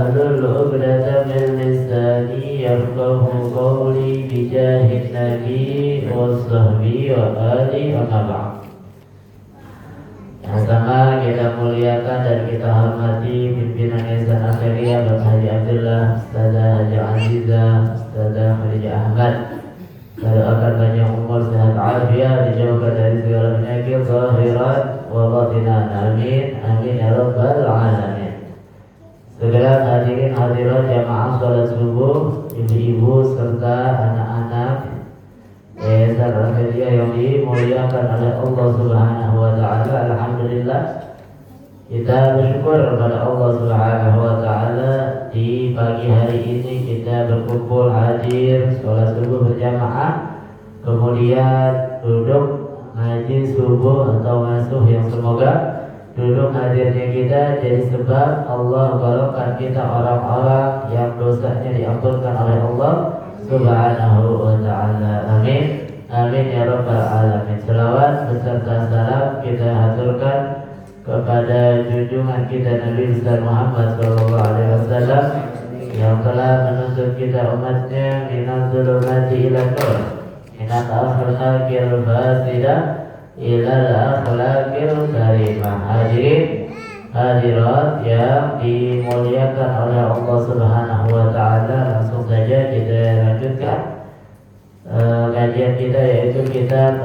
واحلل عقدة من لساني يفقه قولي بجاه النبي والصحبه وآله أما بعد. Yang sama kita muliakan dan kita hormati pimpinan Yayasan Akhiriyah Bapak Haji Abdullah, Ustazah Haji Azizah, Ustazah Khadijah Ahmad. Kita doakan panjang umur, sehat afiat, dijauhkan dari segala penyakit zahiran wa batinan. Amin, amin ya rabbal alamin. Segala hadirin hadirat jamaah salat subuh, ibu-ibu serta anak-anak Yayasan Al-Akhiriyah yang dimuliakan oleh Allah Subhanahu wa taala. Alhamdulillah kita bersyukur kepada Allah Subhanahu wa taala di pagi hari ini kita berkumpul hadir salat subuh berjamaah, kemudian duduk ngaji subuh atau masuh yang semoga duduk hadirnya kita jadi sebab Allah golongkan kita orang-orang yang dosanya diampunkan oleh Allah Subhanahu wa ta'ala. Amin, amin ya rabbal alamin. Selawat beserta salam kita haturkan kepada junjungan kita Nabi besar Muhammad sallallahu alaihi wasallam yang telah menuntut kita umatnya minaz zulumati ila nur, minal akhlaqil fasidah ilal akhlaqil karimah. Hadirin hadirat yang dimuliakan oleh Allah Subhanahu wa taala, langsung saja kita lanjutkan kajian kita, yaitu kitab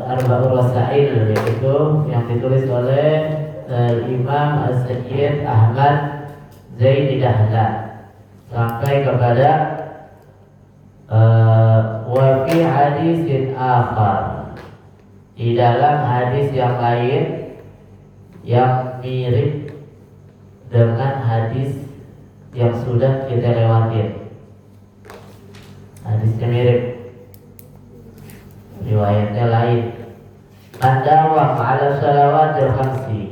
Arba'ur Rasail, yaitu yang ditulis oleh Imam As-Sayyid Ahmad Zaidi Dahlan, sampai kepada wa fi hadisin akhar, di dalam hadis yang lain yang mirip dengan hadis yang sudah kita lewatin. Hadisnya mirip, riwayatnya lain. Mandawam ala salawatil khamsi,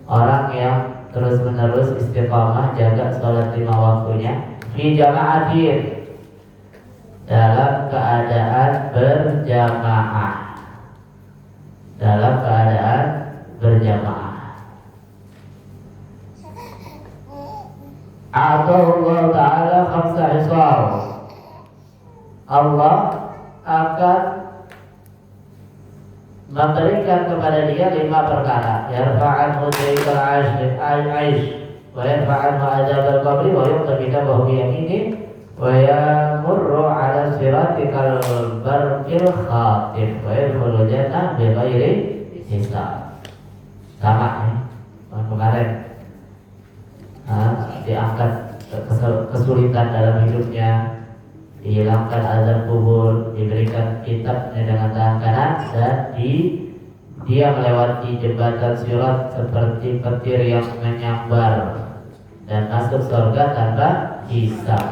orang yang terus menerus istiqamah jaga sholat 5 waktunya, fi jama'atin, dalam keadaan berjamaah, dalam keadaan berjamaah. Allah Ta'ala khamsa hisar, Allah akan memberikan kepada dia 5 perkara. Yarfa'anhu dhaikal aish wa yarfa'anhu azabal qabri wa yuqtabika bahu biyamini wa yamurru ala sirati kal barqil khatif wa yadkhulu jannah bighairi hisab. Sama ya, kemarin diangkat kesulitan dalam hidupnya, dihilangkan azab kubur, diberikan kitabnya dengan tangan kanan, dan dia melewati jembatan sirat seperti petir yang menyambar dan masuk surga tanpa hisab.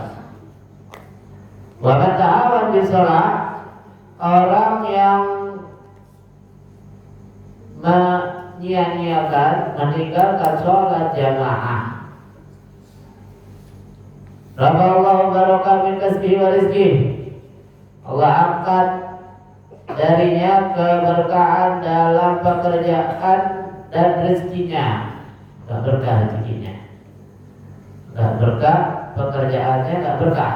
Wa man ta'awan bi shalah, orang yang menyia-nyiakan, meninggalkan sholat jamaah, Rabbullah barokah min kasbihi wa rizqihi, Allah angkat darinya keberkahan dalam pekerjaan dan rezekinya. Gak berkah rezekinya, gak berkah pekerjaannya, gak berkah.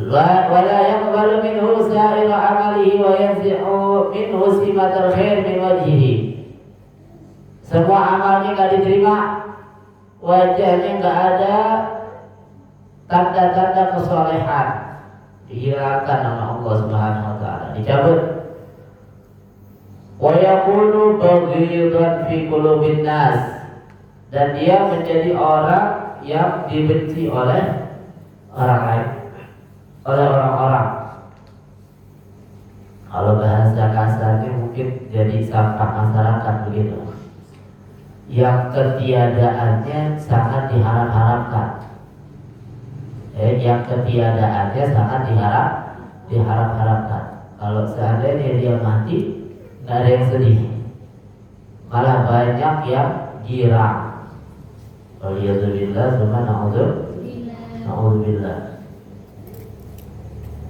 Wala yaqbalu minhu sa'ira amalihi wa yanzi'u minhu simatal khair min wajhihi, semua amalnya gak diterima, wajahnya gak ada tanda-tanda kesolehan, dihilangkan nama Allah Subhanahu wa taala, dicabut. Wa yakunu baghidan fi qulubin nas, dan dia menjadi orang yang dibenci oleh orang lain, oleh orang-orang. Kalau bahasa kasarnya mungkin jadi sampah masyarakat begitu, yang ketiadaannya sangat diharap-harapkan. Yang ketiadaannya sangat diharap-harapkan. Kalau seandainya dia mati, nggak ada yang sedih, malah banyak yang girang. Waliyadzubillah, summa na'udzubillah.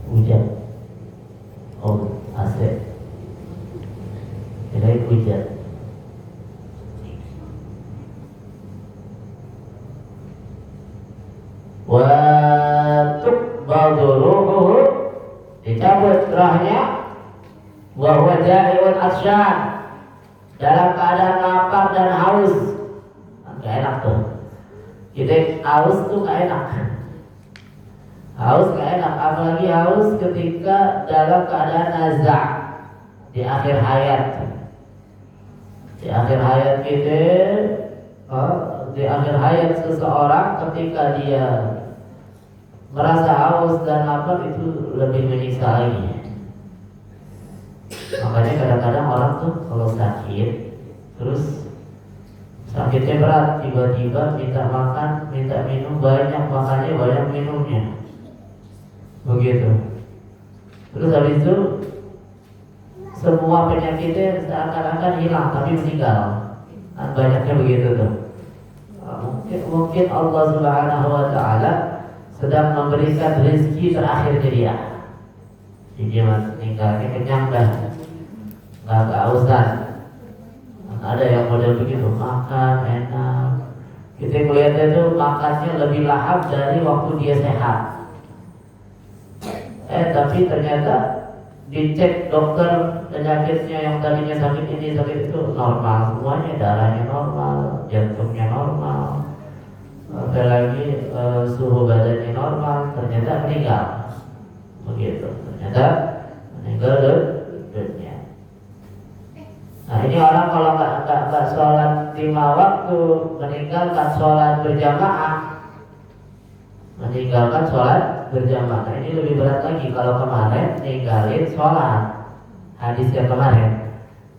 Hujan, AC, tidak hujan. fitrahnya, wa huwa ja'iun atsyan, dalam keadaan lapar dan haus. Gak enak tuh. Kita haus tuh gak enak. Haus gak enak, apalagi haus ketika dalam keadaan nazak di akhir hayat. Di akhir hayat kita, di akhir hayat seseorang ketika dia merasa haus dan lapar itu lebih menyiksa lagi. Makanya kadang-kadang orang tuh kalau sakit, terus sakitnya berat, tiba-tiba minta makan, minta minum banyak, makannya banyak, minumnya begitu. Terus habis itu semua penyakitnya seakan-akan hilang tapi meninggal. Banyaknya begitu tuh. Mungkin Allah Subhanahu wa taala sedang memberikan rezeki terakhir ke dia. Dia meninggalnya kenyang dah, nggak kehausan. Ada yang model begitu, makan enak. Kita melihatnya tuh makannya lebih lahap dari waktu dia sehat. Tapi ternyata dicek dokter penyakitnya yang tadinya sakit ini sakit itu normal semuanya, darahnya normal, jantungnya normal, apalagi suhu badannya normal, ternyata meninggal. Begitu, ternyata meninggal dunia. Nah ini orang kalau nggak sholat 5 waktu, meninggalkan sholat berjamaah, Nah ini lebih berat lagi kalau kemarin ninggalin sholat. Hadis yang kemarin.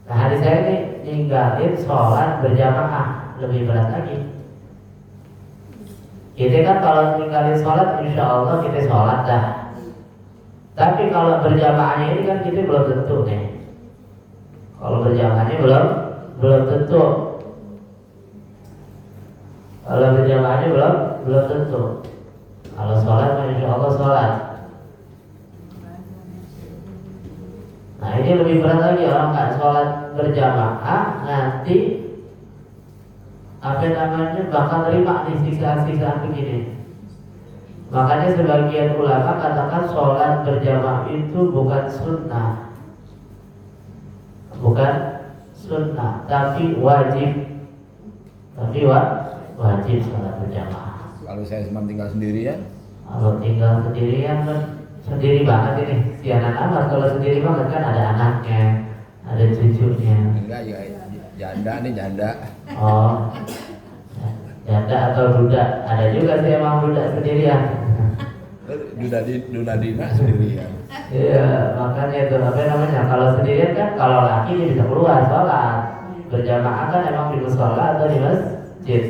Nah hadis saya ini ninggalin sholat berjamaah lebih berat lagi. Kita kan kalau ninggalin sholat, insya Allah kita sholat dah. Tapi kalau berjamaahnya ini kan kita belum tentu nih. Kalau berjamaahnya belum tentu. Kalau berjamaahnya belum tentu. Kalau sholat, insya Allah sholat. Nah ini lebih berat lagi, orang nggak sholat berjamaah nanti bakal terima nih siksaan-siksaan begini. Makanya sebagian ulama katakan sholat berjamaah itu bukan sunnah, tapi wajib. Wajib sholat berjamaah. Kalau saya cuma tinggal sendirian? Kalau tinggal sendirian kan sendiri banget ini, si anak amat. Kalau sendiri banget kan ada anaknya, ada cucunya. Enggak, ya janda. Oh, janda atau duda? Ada juga sih emang duda sendirian. Duda Dina sendirian. Iya, makanya itu apa namanya? Kalau sendirian kan, kalau laki dia bisa keluar sholat. Berjamaah kan emang di musola atau di masjid,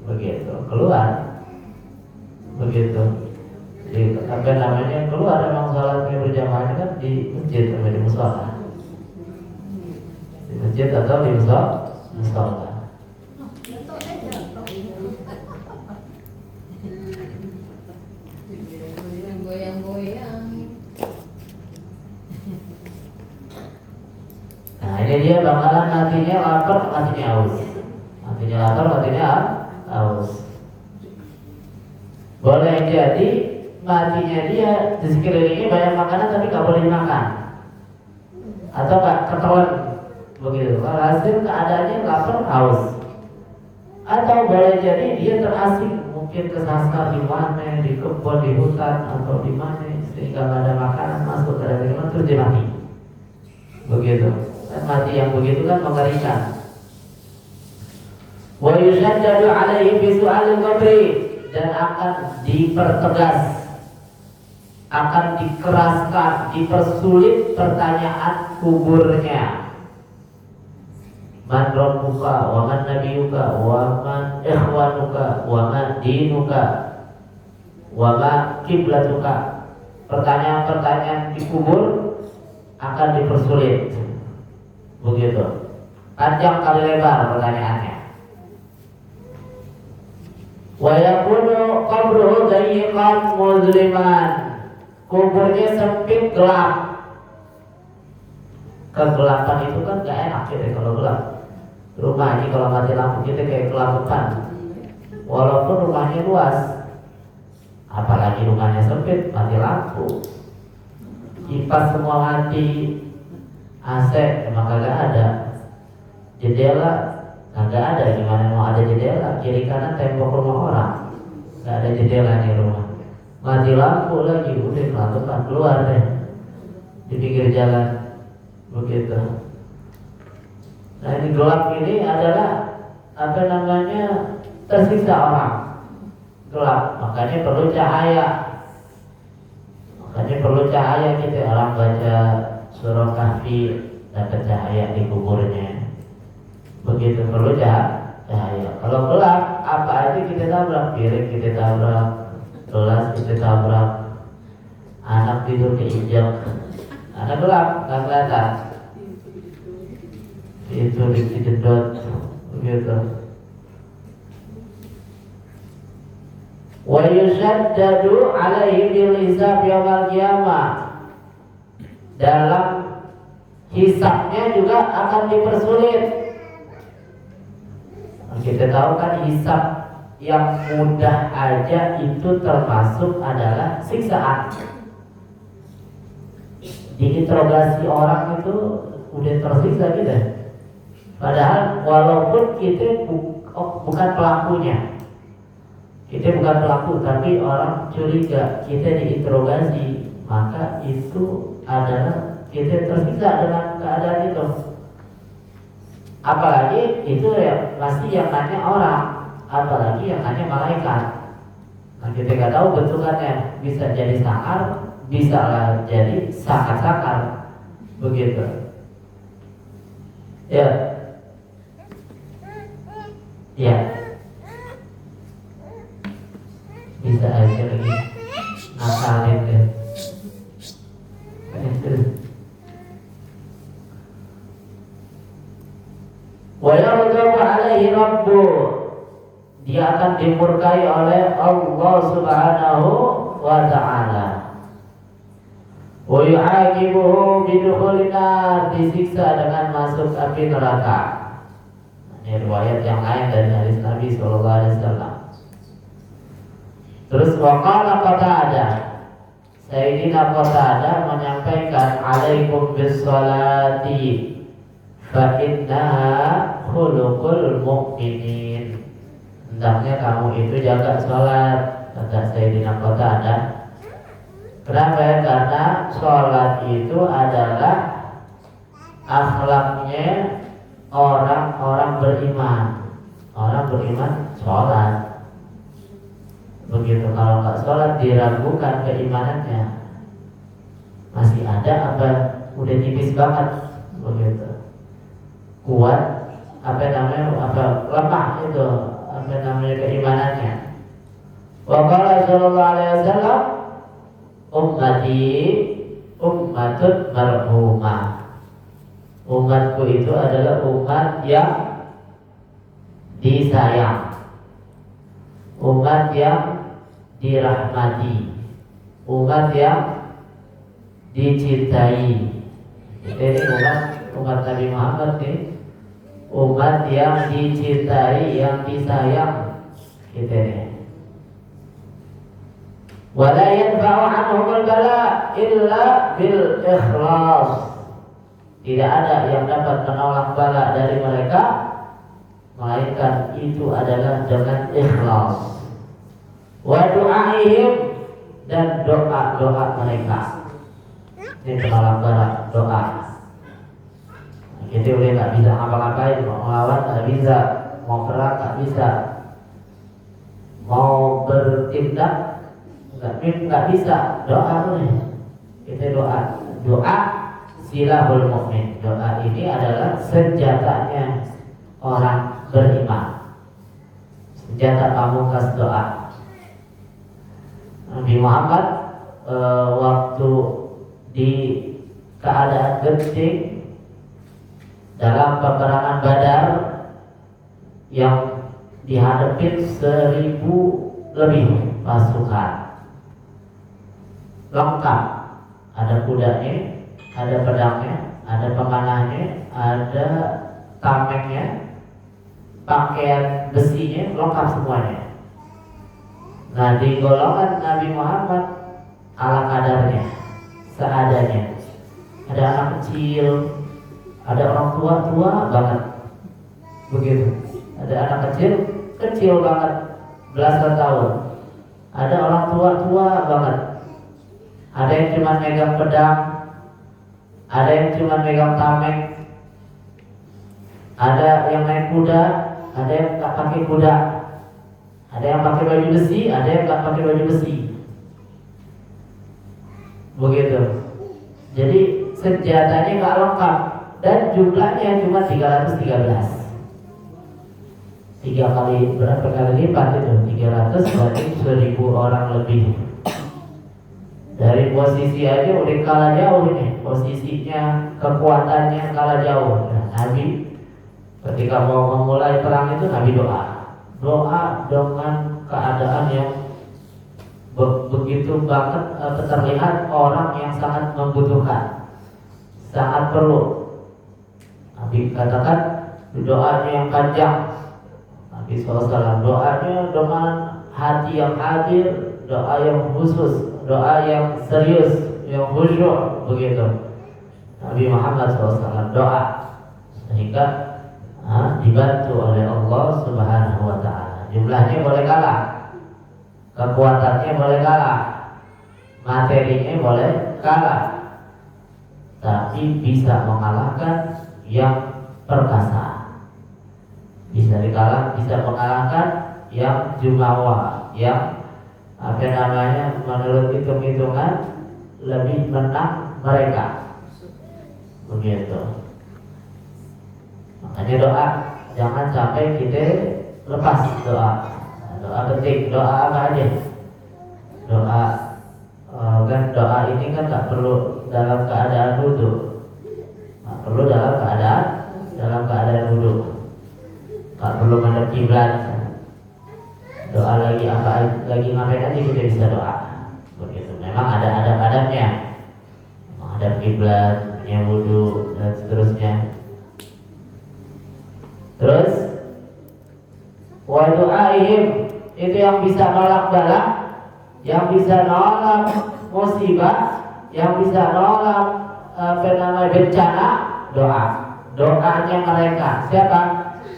begitu keluar. Begitu. Jadi apa namanya keluar emang sholatnya berjamaahnya kan di masjid atau di musola. Di masjid atau di musola. Nah ini dia bakalan matinya lapar, matinya haus. Matinya lapar, matinya haus. Boleh jadi matinya dia di sekelilingnya banyak makanan tapi nggak boleh dimakan, atau nggak ketelan begitu. Kalau hasil keadaannya lapar haus, atau boleh jadi dia terasing, mungkin kesasar di mana, di kebun, di hutan atau di mana sehingga nggak ada makanan masuk ke dalam rumah terus dia mati. Begitu. Dan mati yang begitu kan mengerikan. Wa yushaddadu alaihi bi su'alil qabri, dan akan dipertegas, akan dikeraskan, dipersulit pertanyaan kuburnya. Man rabbuka wa man nabiyuka wa man ikhwanuka wa man dinuka wa ma kiblatuka. Pertanyaan-pertanyaan di kubur akan dipersulit. Begitu. Panjang kali lebar pertanyaannya. Wa yakunu qabruhu dayiqan muzliman, kuburnya sempit gelap. Kegelapan itu kan gak enak ya kalau gelap. Rumah ini kalau mati lampu kita kayak kelabutan. Walaupun rumahnya luas, apalagi rumahnya sempit, mati lampu. kipas semua mati, AC emang kagak ada, jendela kagak ada, gimana mau ada jendela, kiri kanan tembok rumah orang, nggak ada jendela di rumah, mati lampu lagi, udah pelan-pelan keluar deh di pinggir jalan, begitu. Nah ini gelap ini adalah apa namanya, tersiksa orang, gelap, makanya perlu cahaya. Makanya perlu cahaya gitu, orang baca surah Kahfi dapat cahaya di kuburnya. Begitu perlu cahaya. Kalau gelap, apa aja kita tabrak, piring kita tabrak, gelas kita tabrak, anak tidur keinjak, anak gelap nggak kelihatan. Itu dijedot, begitu. Wa yushaddadu alaihi bil hisab yaumil qiyamah. Dalam hisabnya juga akan dipersulit. Kita tahu kan hisab yang mudah aja itu termasuk adalah siksaan. Diinterogasi orang itu udah tersiksa gitu. Padahal walaupun kita bukan pelakunya, kita bukan pelaku, tapi orang curiga kita diinterogasi, maka itu adalah kita tersiksa dengan keadaan itu. Apalagi itu ya pasti yang nanya orang, apalagi yang nanya malaikat. Nah kita nggak tahu bentukannya, bisa jadi sakar, bisa jadi sakar-sakar, begitu. Ya, bisa aja lagi ngakalin deh. Wa yarjabu alaihi rabbu, dia akan dimurkai oleh Allah Subhanahu wa ta'ala. Wa yu'aqibuhu bidukhulin nar, disiksa dengan masuk api neraka. Ini riwayat yang lain dari hadis Nabi sallallahu alaihi wasallam. Terus waqala Qatadah, Sayyidina Qatadah menyampaikan, alaikum bis salati fa innaha khuluqul mu'minin. Hendaknya kamu itu jaga sholat, kata Sayyidina Qatadah. Kenapa ya? Karena sholat itu adalah akhlaknya orang-orang beriman. Orang beriman sholat. Begitu, kalau nggak sholat diragukan keimanannya. Masih ada apa? Udah tipis banget, begitu. Kuat apa namanya? Apa lemah itu? Apa namanya keimanannya? Wa qala sallallahu alaihi wasallam, ummati ummatun marhumah. Umatku itu adalah umat yang disayang, umat yang dirahmati, umat yang dicintai. Ini umat Nabi Muhammad nih, umat yang dicintai, yang disayang. Kita nih. Wala yanfa'u anhumul bala illa bil ikhlas. Tidak ada yang dapat menolak bala dari mereka melainkan itu adalah dengan ikhlas. Wa du'aihim, dan doa-doa mereka. Ini penolak bala, doa. Kita udah nggak bisa ngapa-ngapain, mau melawan nggak bisa, mau perang nggak bisa, mau bertindak nggak bisa, doa nih. Kita doa silahul mukmin. Doa ini adalah senjatanya orang beriman, senjata pamungkas doa. Nabi Muhammad waktu di keadaan genting dalam peperangan Badar yang dihadapi 1000 lebih pasukan lengkap, ada kudanya, ada pedangnya, ada pemanahnya, ada tamengnya, pakaian besinya, lengkap semuanya. Nah di golongan Nabi Muhammad ala kadarnya seadanya. Ada anak kecil, ada orang tua banget, begitu. Ada anak kecil banget, belasan tahun. Ada orang tua banget. Ada yang cuma megang pedang, ada yang cuma megang tameng, ada yang naik kuda, ada yang tak pakai kuda, ada yang pakai baju besi, ada yang tak pakai baju besi. Begitu. Jadi senjatanya nggak lengkap dan jumlahnya cuma 313. 3 kali berapa kali lipat itu? 300 berarti 1000 orang lebih. Dari posisi aja udah kalah jauh ini, posisinya, kekuatannya kalah jauh. Nah, Nabi ketika mau memulai perang itu Nabi doa dengan keadaan yang begitu banget terlihat orang yang sangat membutuhkan, sangat perlu. Nabi katakan doanya yang panjang. Nabi SAW doanya dengan hati yang hadir, doa yang khusus, doa yang serius, yang khusyuk, begitu. Nabi Muhammad SAW doa sehingga dibantu oleh Allah Subhanahu wa Ta'ala. Jumlahnya boleh kalah, kekuatannya boleh kalah, materinya boleh kalah, tapi bisa mengalahkan yang perkasa. Bisa mengalahkan yang jumawa, yang menurut hitung-hitungan lebih menang mereka. Begitu. Makanya doa jangan sampai kita lepas doa. Doa penting, doa apa aja? Doa kan doa ini kan tak perlu dalam keadaan wudhu, tak perlu dalam keadaan wudhu, tak perlu menghadap kiblat. Doa lagi ngapain aja kita bisa doa. Begitu. Memang ada adab-adabnya, menghadap kiblat, punya wudhu dan seterusnya. Terus wa du'aihim, itu yang bisa nolak bala, yang bisa nolak musibah, yang bisa nolak bencana, doanya mereka. Siapa?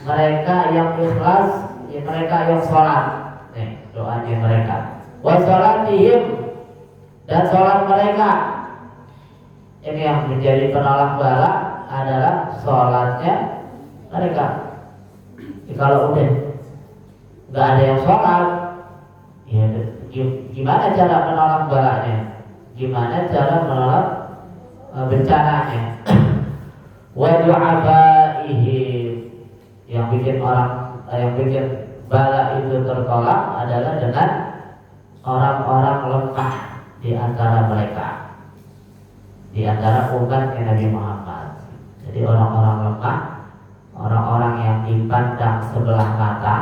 Mereka yang ikhlas, mereka yang sholat. Doanya mereka. Wa sholatihim, dan sholat mereka. Ini yang menjadi penolak bala adalah sholatnya mereka. Kalau udah nggak ada yang sholat, ya gimana cara menolak balanya? Gimana cara menolak bencananya? Wa du'afaihim, yang bikin bala itu tertolak adalah dengan orang-orang lemah di antara mereka, di antara umat Nabi Muhammad. Jadi orang-orang lemah, orang-orang yang dipandang sebelah mata,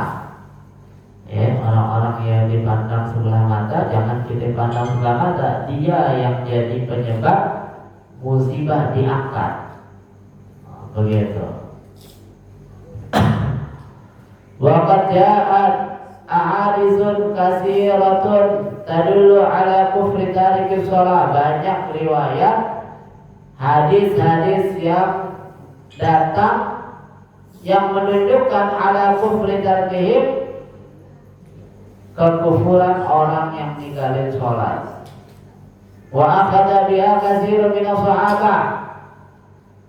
orang-orang yang dipandang sebelah mata, jangan kita pandang sebelah mata. Dia yang jadi penyebab musibah diangkat. Begitu. Waqad ja'at ahaditsun katsiratun tadullu ala kufri tarikis shalah. Banyak riwayat hadis-hadis yang datang yang menunjukkan ala kufri tarikihim, kekufuran orang yang tinggalin sholat. Wa akhadha biha katsirun minas sahabah,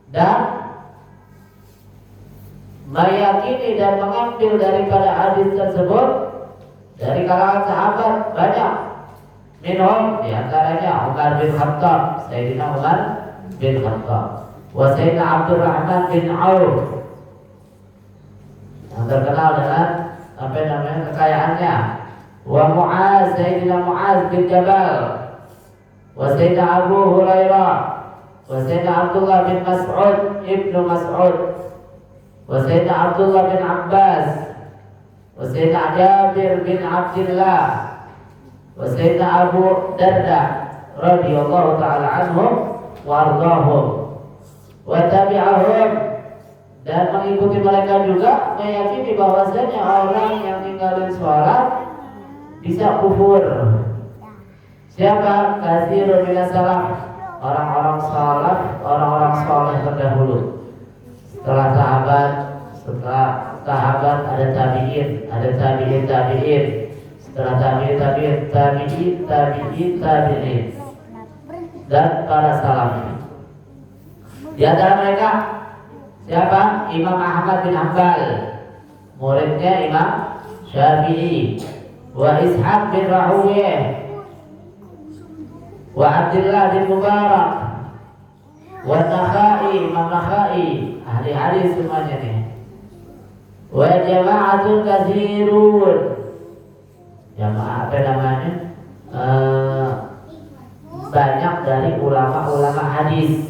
dan meyakini dan mengambil daripada hadis tersebut dari kalangan sahabat banyak. Minhum, di antaranya Umar bin Khattab, Sayyidina Umar bin Khattab, wa Sayyidina Abdurrahman bin Auf, yang terkenal dengan kekayaannya, wa Mu'az, Sayyidina Mu'az bin Jabal, wa Sayyidina Abu Hurairah, wa Sayyidina Abdullah bin Mas'ud ibnu Mas'ud, wa Sayyidina Abdullah bin Abbas, wa Sayyidina Jabir bin Abdullah, wa Sayyidina Abu Darda radhiyallahu ta'ala anhum wa ardahum, wa tabi'ahum, dan mengikuti mereka juga, meyakini bahwasanya orang yang tinggalin sholat bisa kufur. Siapa? Katsirun minas salaf, orang-orang salaf, orang-orang saleh terdahulu. Setelah sahabat ada tabi'in, ada tabi'in. Setelah tabi'in dan para salaf. Di antara mereka siapa? Imam Ahmad bin Hanbal, muridnya Imam Syafi'i, wa Ishaq bin Rahuyah, wa Abdullah bin Mubarak, wa Nakhai, Imam Nakhai, ahli hadis semuanya nih. Wa jama'atul katsirun, jamaah apa namanya? Banyak dari ulama-ulama hadis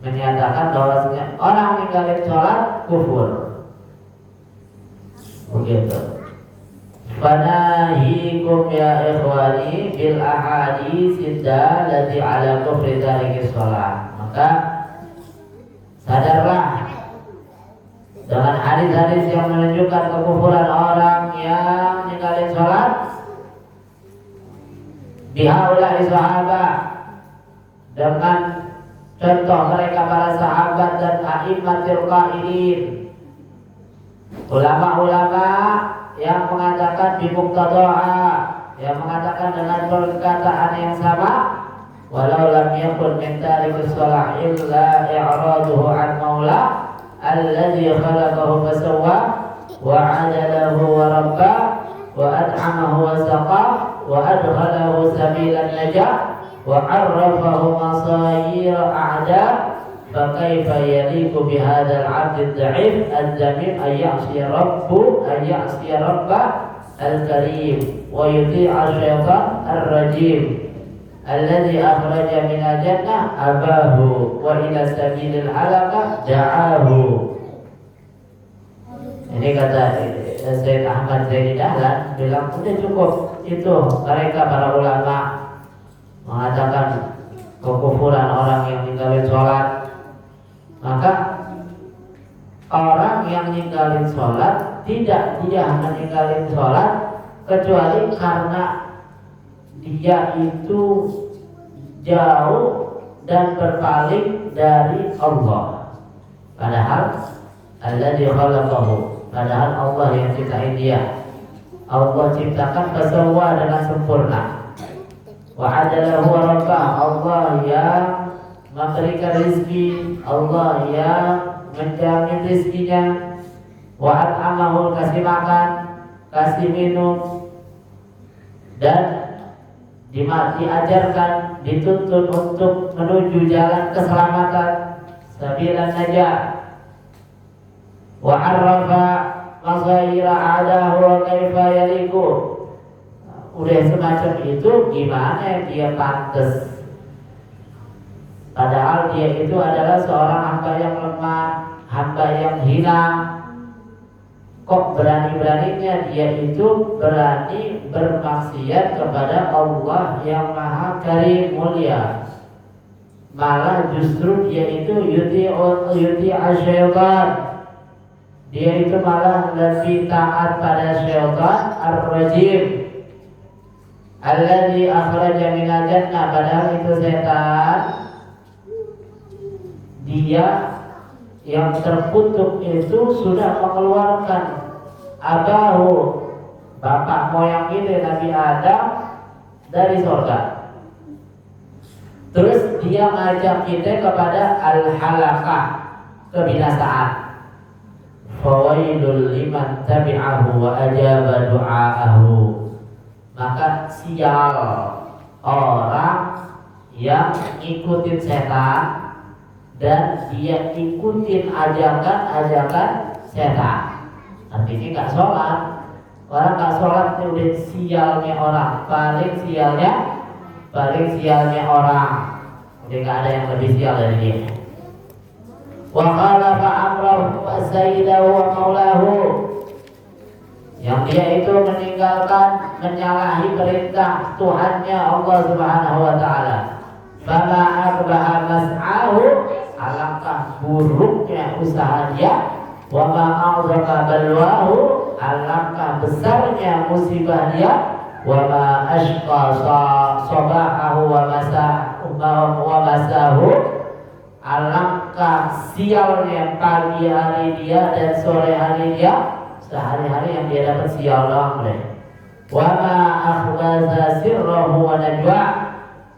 menyatakan bahwasanya orang meninggalin sholat kufur. Begitu. Fanahikum ya ikhwani bil ahadits allati ala kufri tariki sholat. Maka sadarlah dengan hadis-hadis yang menunjukkan kekufuran orang yang meninggalin sholat. Bihaulai sahabat, dengan contoh mereka para sahabat dan a'immatul qailin, ulama-ulama yang mengatakan bimuqtada'a, yang mengatakan dengan perkataan yang sama, walau lam yakun min tariqis shalah illa i'raduhu an maula alladzi khalaqahu fasawwa wa 'adalahu wa rabba wa at'amahu wa saqa wa adkhalahu sabilan najah wa 'arrafahu masayir a'da, fa kaifa yaliqu bihadzal 'abd ad-da'if ad-damim ay ya'si rabba al-karim wa yuti'a syaitan ar-rajim alladhi akhraja min al-jannah abahu wa ila sabilil halaqah da'ahu. Ini kata Sayyid Ahmad Zaini Dahlan bilang udah cukup itu, mereka para ulama mengatakan kekufuran orang yang ninggalin sholat. Maka orang yang ninggalin sholat tidak dia meninggalin sholat kecuali karena dia itu jauh dan berpaling dari Allah. Padahal alladzi khalaqahu, padahal Allah yang ciptain dia. Allah ciptakan fasawwa dengan sempurna. Wa adalahu rabbah, Allah yang memberikan rezeki, Allah yang menjamin rezekinya. Wa at'amahu, kasih makan, kasih minum, dan diajarkan, dituntun untuk menuju jalan keselamatan, sabilan najah. Wa arrafa maghayira a'dahu wa kaifa yaliku. Udah semacam itu, gimana dia pantas? Padahal dia itu adalah seorang hamba yang lemah, hamba yang hina. Kok berani-beraninya dia itu berani bermaksiat kepada Allah yang Maha Karim mulia. Malah justru dia itu yuti asyaitan. Dia itu malah lebih taat pada syaitan ar-rajim alladzi akhraja minal jannah. Padahal itu setan, dia yang terkutuk itu sudah mengeluarkan abahu, bapak moyang kita Nabi Adam, dari surga. Terus dia ngajak kita kepada al-halaqah, kebinasaan. Fawailul liman tabi'ahu wa ajaba du'aahu. Maka sial orang yang ikutin setan dan dia ikutin ajakan setan. Artinya gak sholat. Orang gak sholat itu udah sialnya orang. Paling sialnya orang. Udah gak ada yang lebih sial dari dia. Wa khalafa amrahu wa sayyidahu wa maulahu. Yang dia itu meninggalkan, menyalahi perintah Tuhannya Allah Subhanahu wa ta'ala. Fama akbaha mas'ahu, alangkah buruknya usaha dia. Wa ma a'zama balwahu, alangkah besarnya musibah dia. Wa ma ashqa sabahahu wa masa'ahu, wa masahu, alangkah sialnya pagi hari dia dan sore hari dia, sehari-hari yang dia dapat sial doang deh. Wa ma akhbaza sirrahu wa najwa,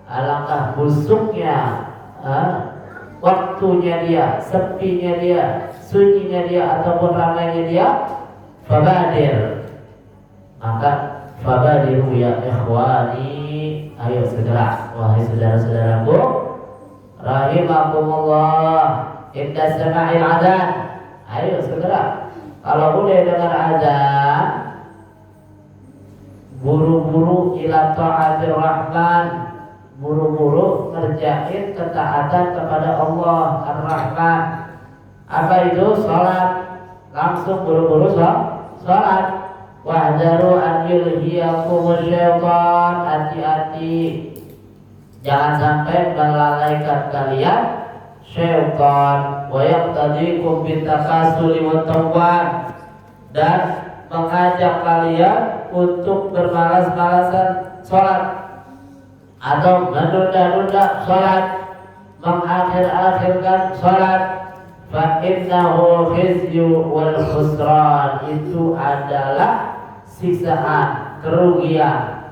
alangkah busuknya waktunya dia, sepinya dia, sunyinya dia ataupun ramainya dia. Fabadir, maka fabadiru ya ikhwani, ayo segera wahai saudara-saudaraku rahimakumullah, inda sama'il adzan, ayo segera kalau udah dengar azan buru-buru ila ta'atir rahman, buru-buru ngerjain ketaatan kepada Allah Ar-Rahman. Apa itu? Salat, langsung buru-buru salat. Wahdaru an yulhiyakum syaitan, hati-hati jangan sampai melalaikan kalian syaitan. Wa yaqtadikum bitakasuli wa tawwan, dan mengajak kalian untuk bermalas-malasan salat atau menunda-nunda salat, mengakhir-akhirkan salat. Fa innahu khizyu wal khusran, itu adalah siksaan, kerugian,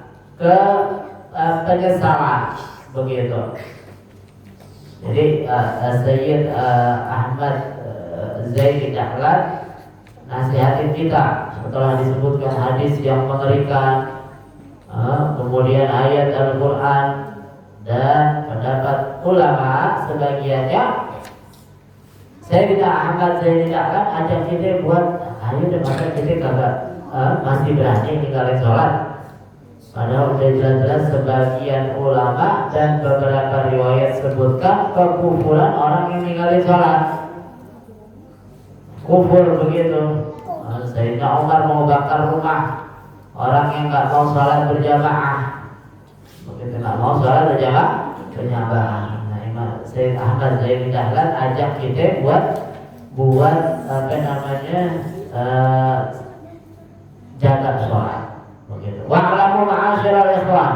penyesalan, begitu. Jadi Sayyid Ahmad Zaid Dahlan nasihatin kita setelah disebutkan hadis yang mengerikan, kemudian ayat Al-Quran dan pendapat ulama sebagiannya. Sayyidina Ahmad Zaid Dahlan ajak kita buat, ayo deh masa kita kagak masih berani ninggalin sholat. Padahal udah jelas-jelas sebagian ulama dan beberapa riwayat sebutkan kekufuran orang yang ninggalin sholat. Kufur begitu. Sayyidina Umar mau bakar rumah orang yang nggak mau sholat berjamaah, begitu nggak mau sholat berjamaah. Nah, Imam Sayyid Ahmad Zaid Dahlan ajak kita buat apa namanya jaga sholat, begitu. Wa'lamu ma'asyiral ikhwan,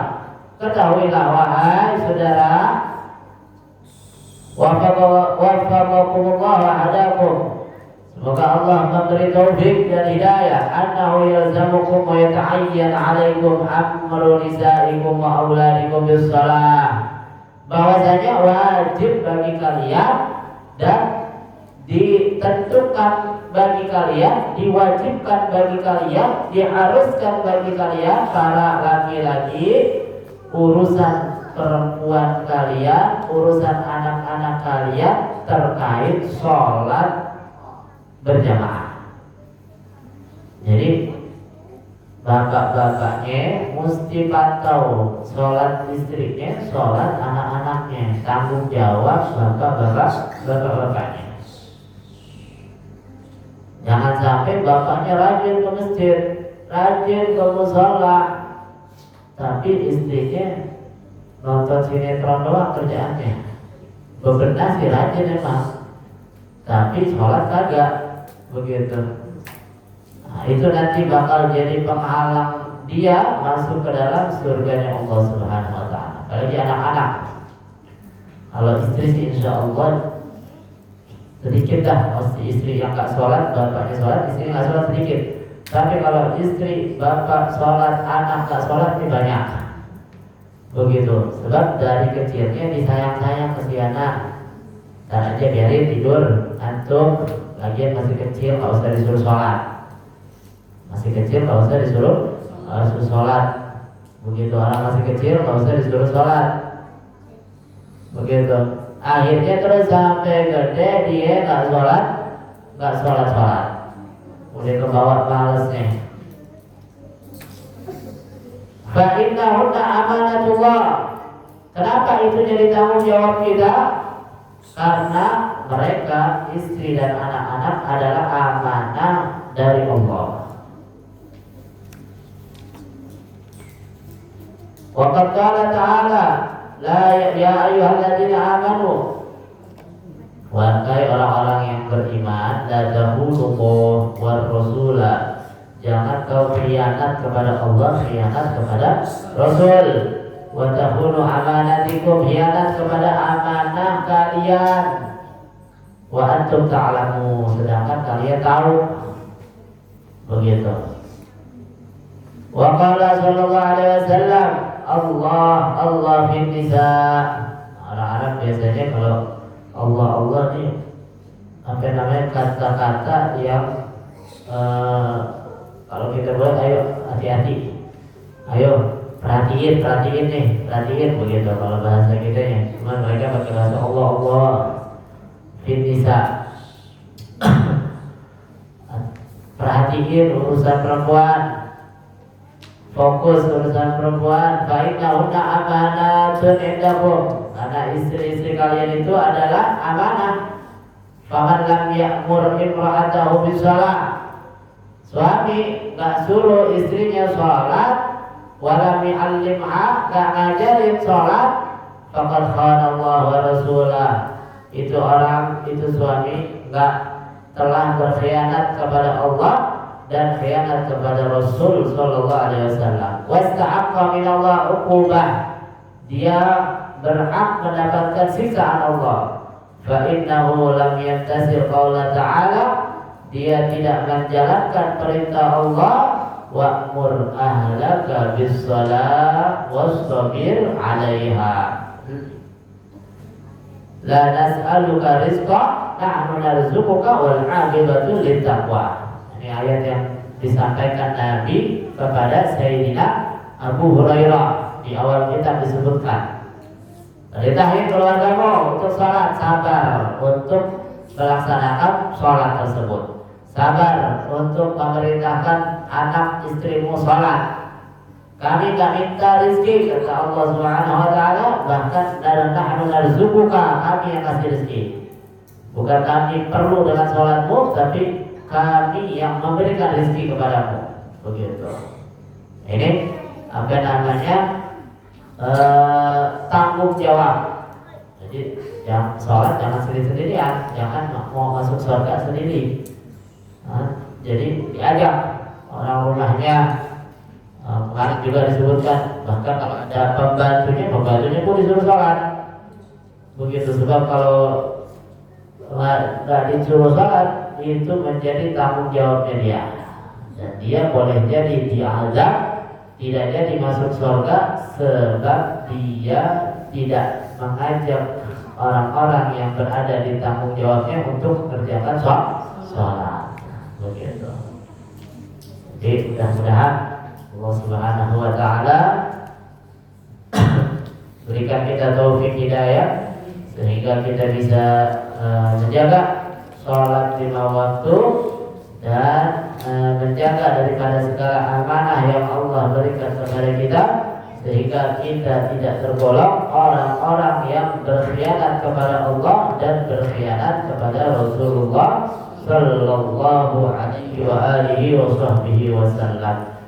ketahuilah wahai saudara, wafaqakumullah wa hadakum, semoga Allah memberi taufik dan hidayah. Annahu yalzamukum wa yata'ayyan 'alaikum amru nisaikum wa auladikum bis shalah, bahwasanya wajib bagi kalian dan ditentukan bagi kalian, diwajibkan bagi kalian, diharuskan bagi kalian para laki-laki, urusan perempuan kalian, urusan anak-anak kalian terkait sholat berjamaah. Jadi bapak-bapaknya mesti pantau sholat istrinya, sholat anak-anaknya, tanggung jawab bapak-bapaknya. Jangan sampai bapaknya rajin ke masjid, rajin ke mushola, tapi istrinya nonton sinetron doang kerjaannya. Bebenah sih rajin emang, tapi sholat kagak, begitu. Nah, itu nanti bakal jadi penghalang dia masuk ke dalam surganya Allah Subhanahu wa ta'ala. Kalau dia anak-anak, kalau istri sih insya Allah sedikit dah, pasti istri yang gak sholat, bapaknya sholat, istri gak sholat sedikit. Tapi kalau istri, bapak sholat, anak gak sholat, ini banyak. Begitu, sebab dari kecilnya disayang-sayang ke si anak. Dan aja biarin tidur, antum, lagian masih kecil, gak usah disuruh sholat. Masih kecil, gak usah disuruh sholat. Begitu, orang masih kecil, gak usah disuruh sholat. Begitu. Akhirnya terus sampai gede dia nggak sholat, udah kebawa malesnya. Fa innahunna amanatullah. Kenapa itu jadi tanggung jawab kita? Karena mereka, istri dan anak-anak adalah amanah dari Allah. Wa qala ta'ala, la ya ayyuhalladzina amanu, wahai orang-orang yang beriman, la tahulu war rasula, jangan kau khianat kepada Allah, khianat kepada Rasul. wa takhunu amanatikum, khianat kepada amanah kalian, wa antum ta'lamu, sedangkan kalian tahu. Begitu. Wa qala sallallahu alaihi wasallam, Allah Allah fin nisa. Orang Arab biasanya kalau Allah Allah nih apa namanya kata-kata yang kalau kita buat ayo hati-hati, ayo perhatiin nih, perhatiin begitu kalau bahasa kita ya. Cuma mereka pakai bahasa Allah Allah fin nisa. Perhatiin urusan perempuan, fokus urusan perempuan. Fa'inna amanatun indakum, karena istri-istri kalian itu adalah amanah. Faman lam ya'mur imra'atahu bisalah, suami gak suruh istrinya sholat, walam yu'allimha, gak ngajarin sholat, faqad khana Allah wa rasulah, itu orang, itu suami gak telah berkhianat kepada Allah dan khianat kepada Rasul sallallahu alaihi wasallam. Wasta'aqqa minallah uqubah, dia berhak mendapatkan siksaan Allah. Fa innahu lam yantasir qaula ta'ala, dia tidak menjalankan perintah Allah, wa'mur ahlaka bis-shalah wastabir 'alaiha. La nas'aluka rizqa, nahnu narzuquka wal 'aqibatu littaqwa. Ini ayat yang disampaikan Nabi kepada Sayyidina Abu Hurairah. Di awal kitab disebutkan, perintahkan keluargamu untuk sholat, sabar untuk melaksanakan sholat tersebut, sabar untuk memerintahkan anak istrimu sholat. Kami gak minta rizki, kata Allah Subhanahu wa ta'ala, bahkan nahnu narzuquka, kami yang kasih rizki. Bukan kami perlu dengan sholatmu, tapi kami yang memberikan rizki kepadamu. Begitu. Ini apa namanya tanggung jawab. Jadi yang sholat jangan sendiri-sendirian, jangan mau masuk surga sendiri. Jadi diajak orang rumahnya. Kemarin juga disebutkan, bahkan kalau ada pembantunya pun disuruh sholat. Begitu, sebab kalau nggak disuruh sholat itu menjadi tanggung jawabnya dia, dan dia boleh jadi diazab, tidak jadi masuk surga sebab dia tidak mengajak orang-orang yang berada di tanggung jawabnya untuk mengerjakan sholat. Begitu. Jadi mudah-mudahan Allah Subhanahu wa ta'ala berikan kita taufik hidayah sehingga kita bisa menjaga sholat 5 waktu dan menjaga daripada segala amanah yang Allah berikan kepada kita, sehingga kita tidak tergolong orang-orang yang berkhianat kepada Allah dan berkhianat kepada Rasulullah sallallahu alaihi wa alihi wa sahbihi wasallam.